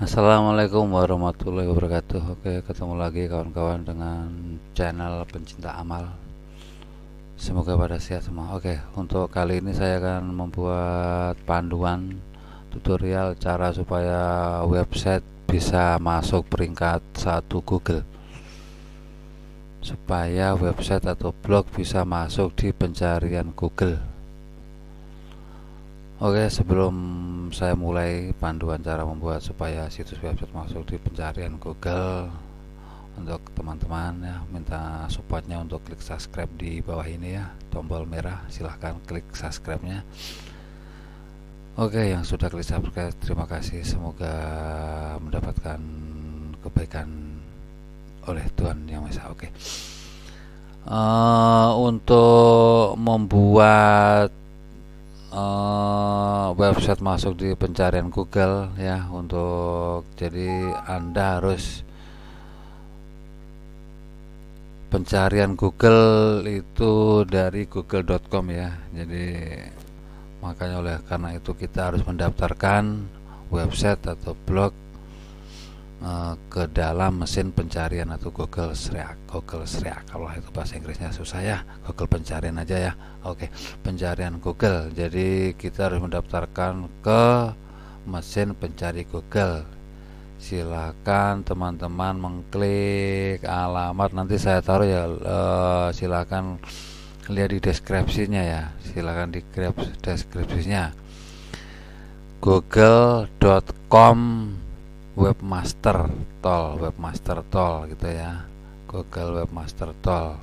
Assalamualaikum warahmatullahi wabarakatuh. Oke, ketemu lagi kawan-kawan dengan channel pencinta amal. Semoga pada sehat semua. Oke, untuk kali ini saya akan membuat panduan tutorial cara supaya website bisa masuk peringkat 1 Google. Supaya website atau blog bisa masuk di pencarian Google. Oke, sebelum saya mulai panduan cara membuat supaya situs website masuk di pencarian Google, untuk teman-teman ya, minta supportnya untuk klik subscribe di bawah ini ya, tombol merah, silahkan klik subscribe-nya. Oke, yang sudah klik subscribe terima kasih, semoga mendapatkan kebaikan oleh Tuhan Yang Maha Esa. Oke, untuk membuat website masuk di pencarian Google ya, jadi Anda harus pencarian Google itu dari google.com ya. Jadi makanya karena itu kita harus mendaftarkan website atau blog ke dalam mesin pencarian atau Google Search. Kalau itu bahasa Inggrisnya susah ya, Google pencarian aja ya. Oke, pencarian Google. Jadi kita harus mendaftarkan ke mesin pencari Google. Silakan teman-teman mengklik alamat, nanti saya taruh ya, silakan lihat di deskripsinya ya, silakan di deskripsinya google.com webmaster tool gitu ya, Google webmaster tool.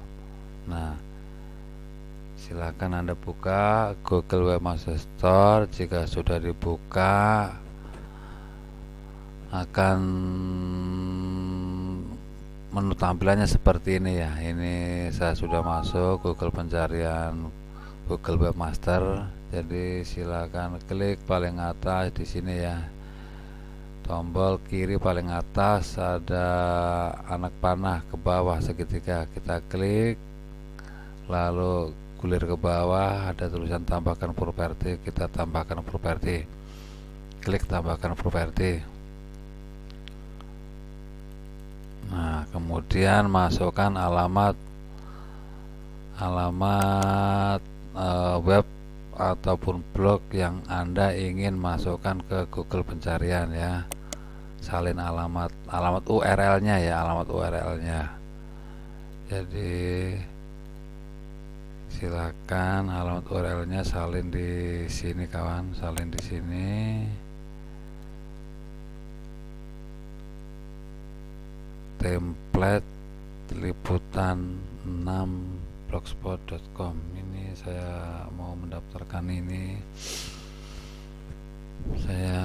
Nah, silakan Anda buka Google webmaster tool. Jika sudah dibuka, akan menu tampilannya seperti ini ya. Ini saya sudah masuk Google pencarian Google webmaster. Jadi silakan klik paling atas di sini ya, tombol kiri paling atas ada anak panah ke bawah segitiga, kita klik, lalu gulir ke bawah ada tulisan tambahkan properti, kita tambahkan properti, klik tambahkan properti. Nah, kemudian masukkan alamat web ataupun blog yang Anda ingin masukkan ke Google pencarian ya. Salin alamat URL-nya ya, alamat URL-nya. Jadi silakan alamat URL-nya salin di sini kawan, salin di sini. Template liputan 6 blogspot.com. Ini saya mau mendaftarkan ini. Saya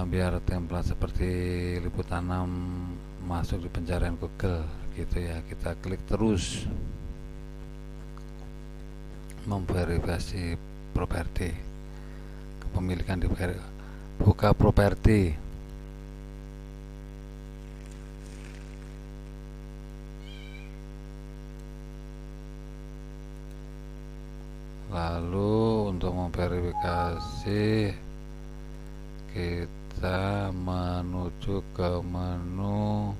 biar template seperti liputan 6 masuk di pencarian Google gitu ya. Kita klik terus memverifikasi properti, kepemilikan, buka properti. Lalu untuk memverifikasi kita menuju ke menu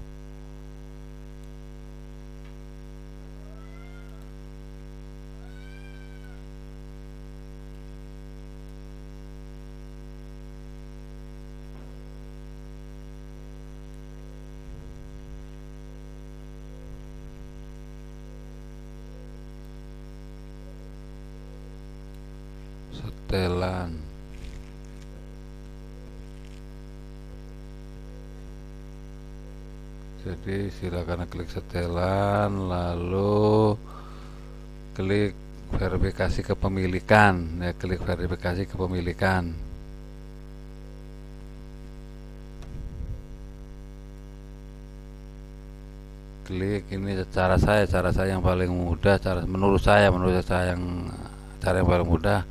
setelan. Jadi silakan klik setelan, lalu klik verifikasi kepemilikan ya, klik verifikasi kepemilikan. Klik ini cara saya yang paling mudah, menurut saya yang cara yang paling mudah.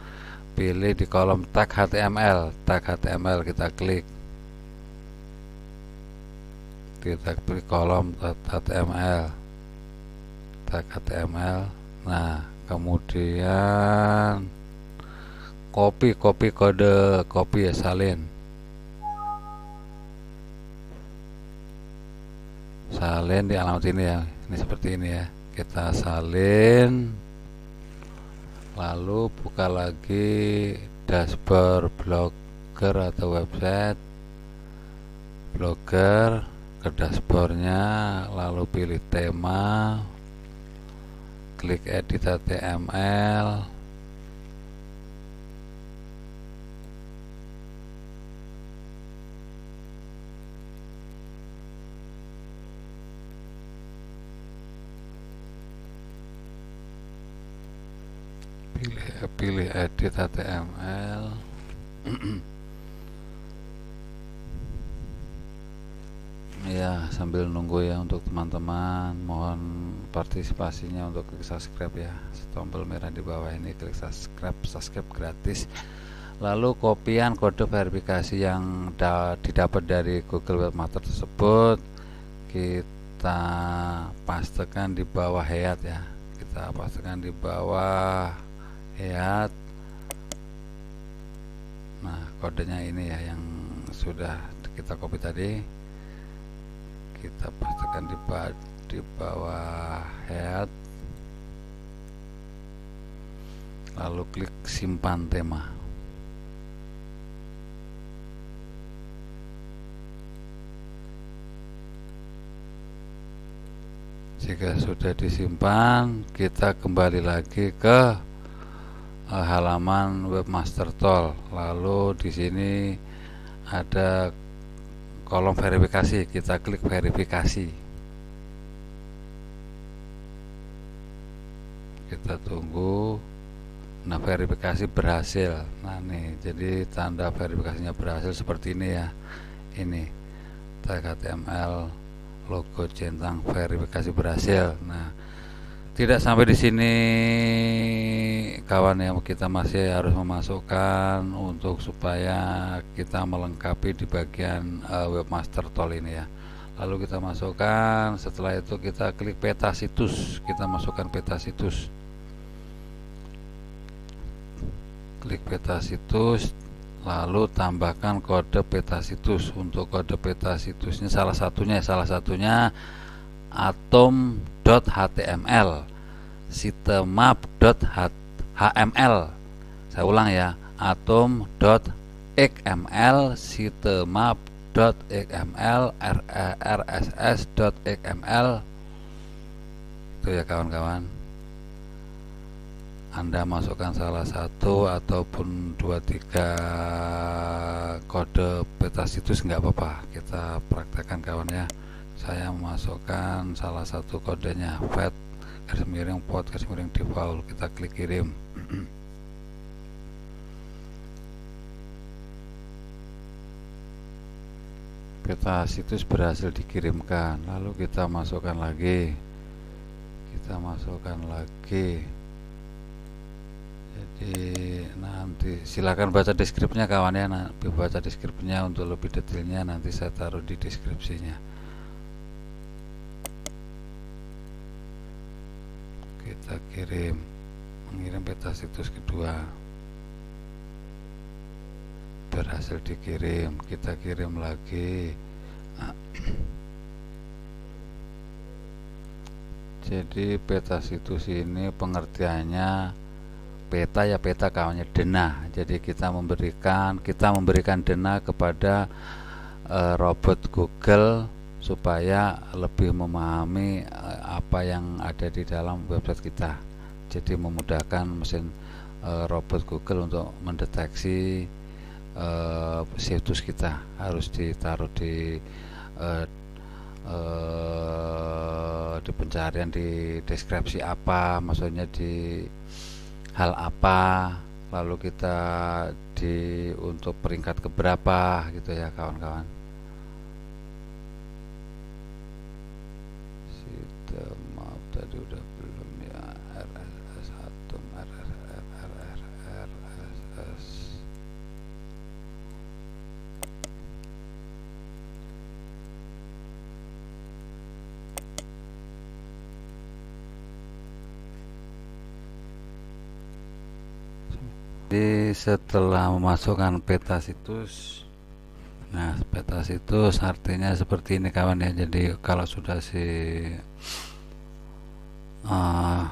Pilih di kolom tag HTML, kita klik kolom HTML, tag HTML. Nah, kemudian copy kode, ya, salin. salin di alamat ini ya, ini seperti ini ya, kita salin, lalu buka lagi dashboard blogger atau website blogger, ke dashboardnya, lalu pilih tema, klik edit HTML, pilih edit HTML. Ya, sambil nunggu ya untuk teman-teman, mohon partisipasinya untuk klik subscribe ya, tombol merah di bawah ini, klik subscribe gratis. Lalu kopian kode verifikasi yang didapat dari Google Webmaster tersebut kita pastekan di bawah head ya, kita pastekan di bawah head. Nah, kodenya ini ya yang sudah kita copy tadi, kita pastekan di bawah head, lalu klik simpan tema. Jika sudah disimpan, kita kembali lagi ke halaman Webmaster Tool. Lalu di sini ada kolom verifikasi, kita klik verifikasi. Kita tunggu. Nah, verifikasi berhasil. Nah, nih, jadi tanda verifikasinya berhasil seperti ini ya. Ini tag HTML, logo centang, verifikasi berhasil. Nah, tidak sampai di sini kawan ya, kita masih harus memasukkan untuk supaya kita melengkapi di bagian Webmaster Tool ini ya. Lalu kita masukkan, setelah itu kita klik peta situs, kita masukkan peta situs, klik peta situs, lalu tambahkan kode peta situs. Untuk kode peta situsnya salah satunya atom.html, sitemap.html. Saya ulang ya, atom.xml, sitemap.xml, rss.xml. Itu ya kawan-kawan. Anda masukkan salah satu ataupun 2-3 kode peta situs nggak apa-apa, kita praktekkan kawan ya. Saya memasukkan salah satu kodenya, vet _pot _default, kita klik kirim. Peta situs berhasil dikirimkan, lalu kita masukkan lagi, jadi nanti silakan baca deskripsinya kawan ya, baca deskripsinya untuk lebih detailnya nanti saya taruh di deskripsinya. Kita mengirim peta situs kedua, berhasil dikirim, kita kirim lagi. Jadi peta situs ini pengertiannya peta ya, peta kawannya denah. Jadi kita memberikan denah kepada robot Google supaya lebih memahami apa yang ada di dalam website kita. Jadi memudahkan mesin robot Google untuk mendeteksi situs kita harus ditaruh di pencarian, di deskripsi apa, maksudnya di hal apa, lalu kita untuk peringkat keberapa gitu ya kawan-kawan. Maaf tadi udah belum ya, RSS atom, RSS. Jadi setelah memasukkan peta situs, Nah, peta situs artinya seperti ini kawan ya. Jadi kalau sudah uh,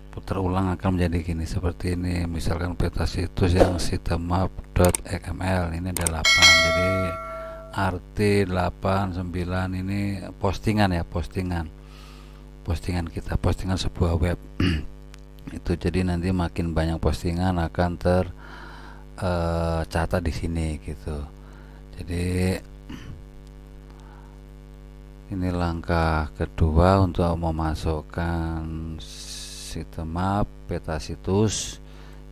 putar ulang akan menjadi gini seperti ini. Misalkan peta situs yang sitemap.xml ini ada 8. Jadi arti 8 9 ini postingan ya, postingan kita, postingan sebuah web. Itu jadi nanti makin banyak postingan akan tercatat di sini gitu. Jadi ini langkah kedua untuk memasukkan sitemap peta situs.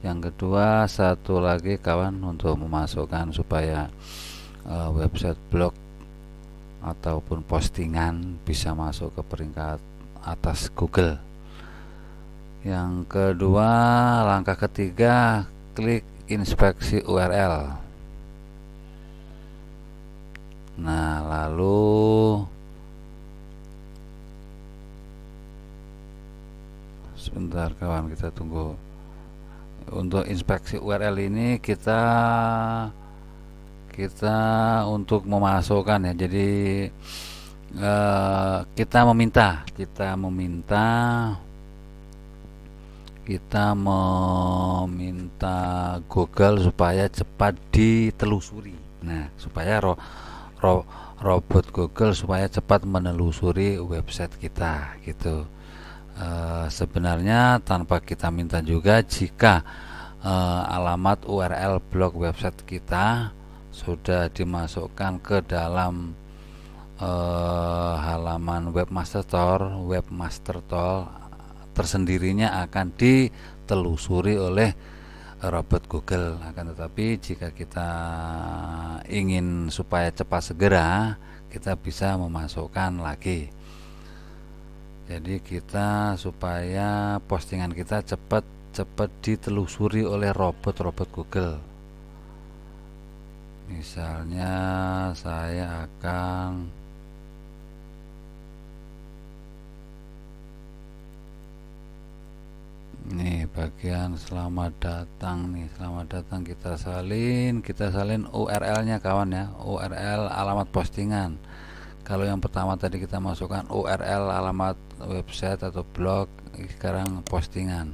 Yang kedua, satu lagi kawan, untuk memasukkan supaya website blog ataupun postingan bisa masuk ke peringkat atas Google. Yang kedua, langkah ketiga, klik inspeksi URL. Nah, lalu sebentar kawan, kita tunggu. Untuk inspeksi URL ini kita untuk memasukkan ya. Jadi kita meminta Google supaya cepat ditelusuri. Nah, supaya robot Google supaya cepat menelusuri website kita gitu. Sebenarnya tanpa kita minta juga, jika alamat URL blog website kita sudah dimasukkan ke dalam halaman webmaster tool, tersendirinya akan ditelusuri oleh robot Google. Akan tetapi jika kita ingin supaya cepat segera, kita bisa memasukkan lagi. Jadi kita supaya postingan kita cepat ditelusuri oleh robot Google. Misalnya saya akan nih bagian selamat datang kita salin URL-nya kawan ya, URL alamat postingan. Kalau yang pertama tadi kita masukkan URL alamat website atau blog, sekarang postingan.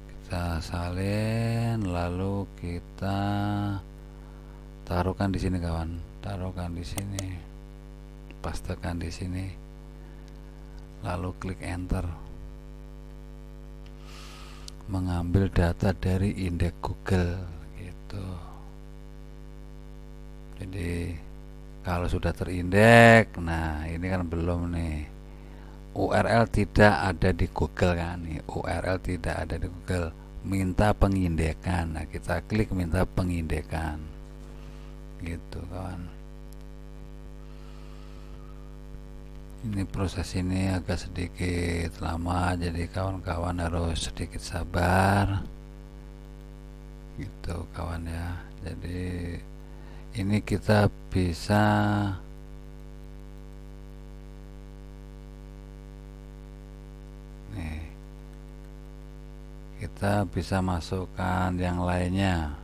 Kita salin lalu kita taruhkan di sini kawan, pastekan di sini, lalu klik enter. Mengambil data dari indeks Google gitu. Jadi kalau sudah terindeks, nah ini kan belum nih, URL tidak ada di Google kan nih, URL tidak ada di Google, minta pengindekan. Nah kita klik minta pengindekan gitu kawan. Ini proses ini agak sedikit lama, jadi kawan-kawan harus sedikit sabar gitu kawan ya. Jadi ini kita bisa nih, kita bisa masukkan yang lainnya.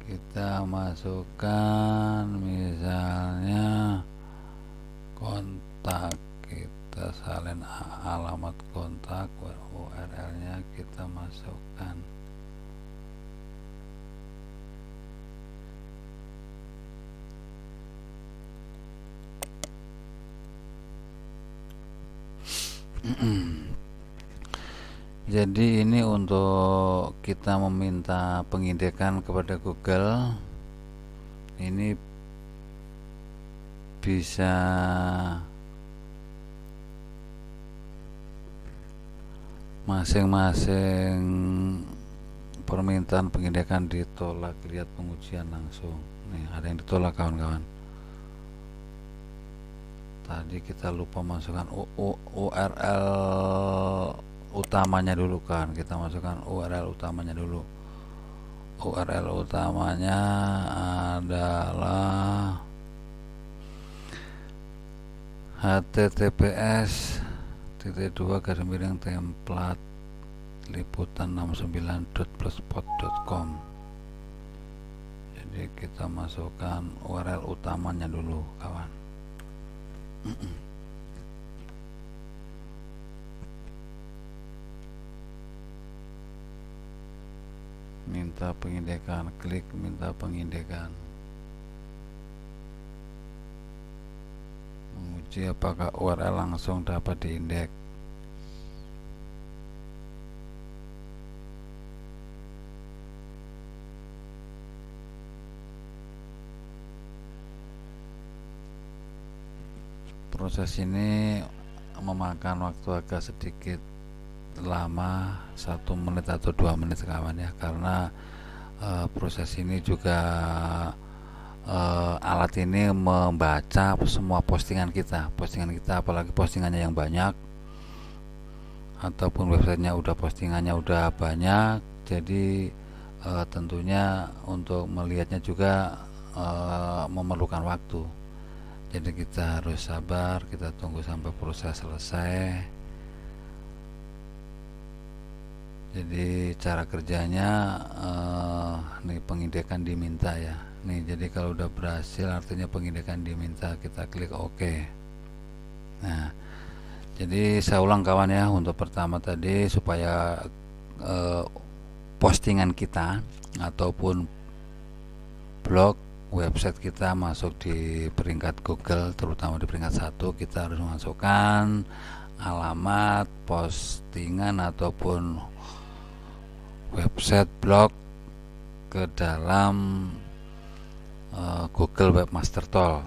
Kita masukkan misalnya kontak, kita salin alamat kontak, URL-nya kita masukkan. Jadi ini untuk kita meminta pengindekan kepada Google. Ini bisa masing-masing permintaan pengindekan ditolak. Lihat pengujian langsung. Nih ada yang ditolak kawan-kawan. Tadi kita lupa masukkan URL utamanya dulu kan, kita masukkan URL utamanya dulu. URL utamanya adalah https://template liputan69.blogspot.com. Jadi kita masukkan URL utamanya dulu kawan. Minta pengindekan, klik minta pengindekan, menguji apakah URL langsung dapat diindeks. Proses ini memakan waktu agak sedikit lama, 1 menit atau 2 menit kawan ya, karena proses ini juga alat ini membaca semua postingan kita apalagi postingannya yang banyak ataupun websitenya postingannya udah banyak. Jadi tentunya untuk melihatnya juga memerlukan waktu. Jadi kita harus sabar, kita tunggu sampai proses selesai. Jadi cara kerjanya nih, pengindekan diminta ya. Nih, jadi kalau udah berhasil artinya pengindekan diminta, kita klik OK. Nah, jadi saya ulang kawan ya, untuk pertama tadi supaya postingan kita ataupun blog website kita masuk di peringkat Google, terutama di peringkat 1, kita harus memasukkan alamat postingan ataupun website blog ke dalam Google Webmaster Tool.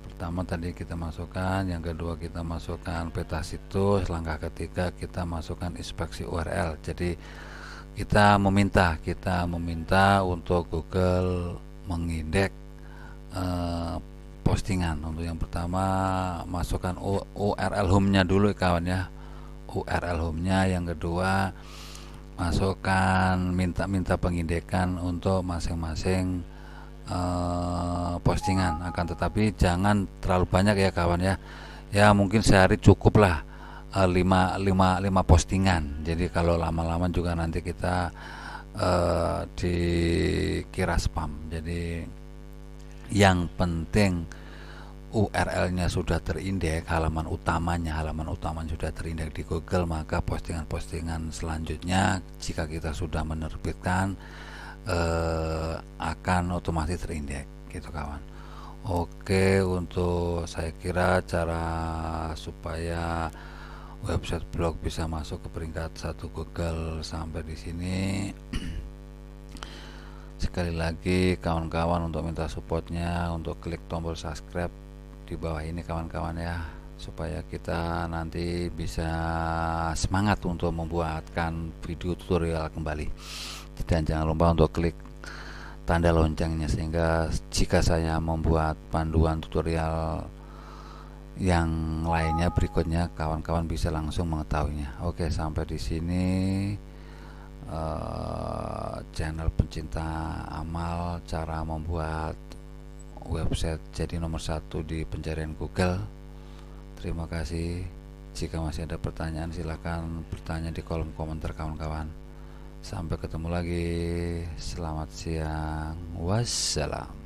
Pertama tadi kita masukkan, yang kedua kita masukkan peta situs, langkah ketiga kita masukkan inspeksi URL. Jadi kita meminta untuk Google mengindeks postingan. Untuk yang pertama masukkan URL home-nya dulu kawan ya, URL home-nya. Yang kedua masukkan minta pengindekan untuk masing-masing postingan. Akan tetapi jangan terlalu banyak ya kawan ya. Ya mungkin sehari cukup lah 5 postingan. Jadi kalau lama-lama juga nanti kita dikira spam. Jadi yang penting URL-nya sudah terindeks, halaman utamanya sudah terindeks di Google, maka postingan-postingan selanjutnya jika kita sudah menerbitkan akan otomatis terindeks gitu kawan. Oke, untuk saya kira cara supaya website blog bisa masuk ke peringkat 1 Google sampai di sini. Sekali lagi kawan-kawan, untuk minta supportnya untuk klik tombol subscribe di bawah ini kawan-kawan ya, supaya kita nanti bisa semangat untuk membuatkan video tutorial kembali. Dan jangan lupa untuk klik tanda loncengnya, sehingga jika saya membuat panduan tutorial yang lainnya berikutnya, kawan-kawan bisa langsung mengetahuinya. Oke, sampai di sini channel pencinta amal, cara membuat website jadi nomor 1 di pencarian Google. Terima kasih. Jika masih ada pertanyaan, silahkan bertanya di kolom komentar kawan-kawan. Sampai ketemu lagi. Selamat siang. Wassalam.